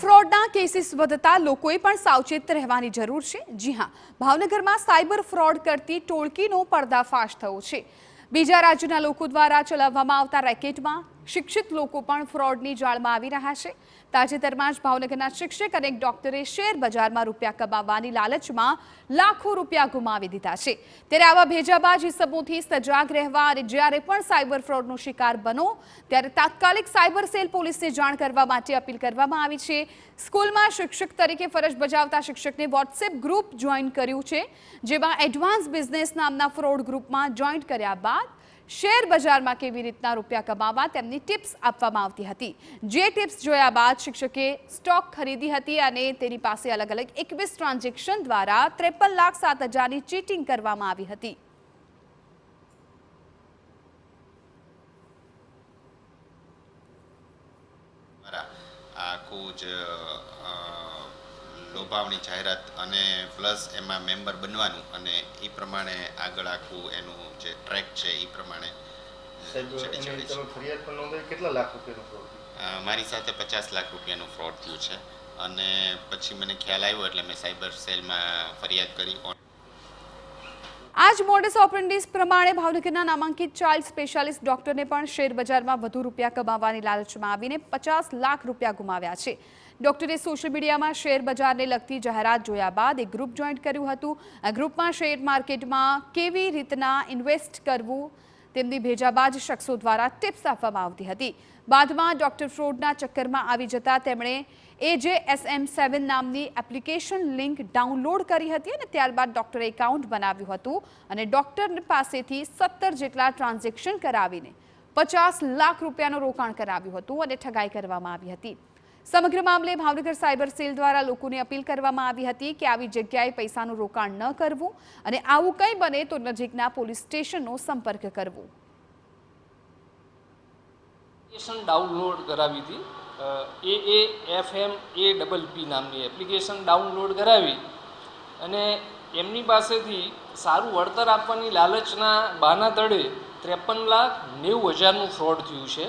ફ્રોડના cases વધતા લોકોએ પણ સાવચેત રહેવાની જરૂર છે। જી હા, ભાવનગરમાં સાયબર ફ્રોડ કરતી ટોળકીનો પર્દાફાશ થયો છે। બીજા રાજ્યના લોકો દ્વારા ચલાવવામાં આવતા રેકેટમાં શિક્ષિત લોકો પણ ફ્રોડની જાળમાં આવી રહ્યા છે। તાજેતરમાં જ ભાવનગરના શિક્ષક અને એક ડોક્ટરે શેર બજારમાં રૂપિયા કમાવાની લાલચમાં લાખો રૂપિયા ગુમાવી દીધા છે। ત્યારે આવા ભેજાબાજ ઇસમોથી સજાગ રહેવા અને જ્યારે પણ સાયબર ફ્રોડનો શિકાર બનો ત્યારે તાત્કાલિક સાયબર સેલ પોલીસને જાણ કરવા માટે અપીલ કરવામાં આવી છે। સ્કૂલમાં શિક્ષક તરીકે ફરજ બજાવતા શિક્ષકને વોટ્સએપ ગ્રુપ જોઈન કર્યું છે, જેમાં એડવાન્સ બિઝનેસ નામના ફ્રોડ ગ્રુપમાં જોઈન કર્યા બાદ શેર બજારમાં કેવી રીતના રૂપિયા કમાવા તેમની ટિપ્સ આપવામાં આવતી હતી। જે ટિપ્સ જોયા બાદ શિક્ષકે સ્ટોક ખરીદી હતી અને તેની પાસે અલગ અલગ 21 ટ્રાન્ઝેક્શન દ્વારા 53,07,000ની ચીટિંગ કરવામાં આવી હતી। આખું જ લોભાવણી જાહેરાત અને પ્લસ એમાં મેમ્બર બનવાનું અને એ પ્રમાણે આગળ આખું એનું જે ટ્રેક છે એ પ્રમાણે કેટલા લાખ રૂપિયાનો ફ્રોડ? મારી સાથે 50 લાખ રૂપિયાનું ફ્રોડ થયું છે અને પછી મને ખ્યાલ આવ્યો એટલે મેં સાયબર સેલમાં ફરિયાદ કરી। આજ મોડસ ઓપરેન્ડિસ પ્રમાણે ભાવનગરના નામાંકિત ચાઇલ્ડ સ્પેશિયાલિસ્ટ ડોક્ટરને પણ શેર બજારમાં વધુ રૂપિયા કમાવાની લાલચમાં આવીને 50 લાખ રૂપિયા ગુમાવ્યા છે। ડોક્ટરે સોશિયલ મીડિયામાં શેર બજારને લગતી જાહેરાત જોયા બાદ એક ગ્રુપ જોઈન કર્યું હતું। આ ગ્રુપમાં શેર માર્કેટમાં કેવી રીતના ઇન્વેસ્ટ કરવું તેમની ભેજાબાજ શખ્સો દ્વારા ટિપ્સ આપવામાં આવતી હતી। બાદમાં ડોક્ટર ફ્રોડના ચક્કરમાં આવી જતા તેમણે AJSM7 નામની એપ્લિકેશન લિંક ડાઉનલોડ કરી હતી અને ત્યારબાદ ડોક્ટરે એકાઉન્ટ બનાવ્યું હતું અને ડોક્ટર પાસેથી 17 જેટલા ટ્રાન્ઝેક્શન કરાવીને 50 લાખ રૂપિયાનું રોકાણ કરાવ્યું હતું અને ઠગાઈ કરવામાં આવી હતી। સમગ્ર મામલે ભાવનગર સાયબર સેલ દ્વારા લોકોને અપીલ કરવામાં આવી હતી કે આવી જગ્યાએ પૈસાનું રોકાણ ન કરવું અને આવું કંઈ બને તો નજીકના પોલીસ સ્ટેશનનો સંપર્ક કરવો। એપ્લિકેશન ડાઉનલોડ કરાવી હતી, AAFMAPP નામની એપ્લિકેશન ડાઉનલોડ કરાવી અને એમની પાસેથી સારું વળતર આપવાની લાલચના બહાના તળે 53,90,000નું ફ્રોડ થયું છે।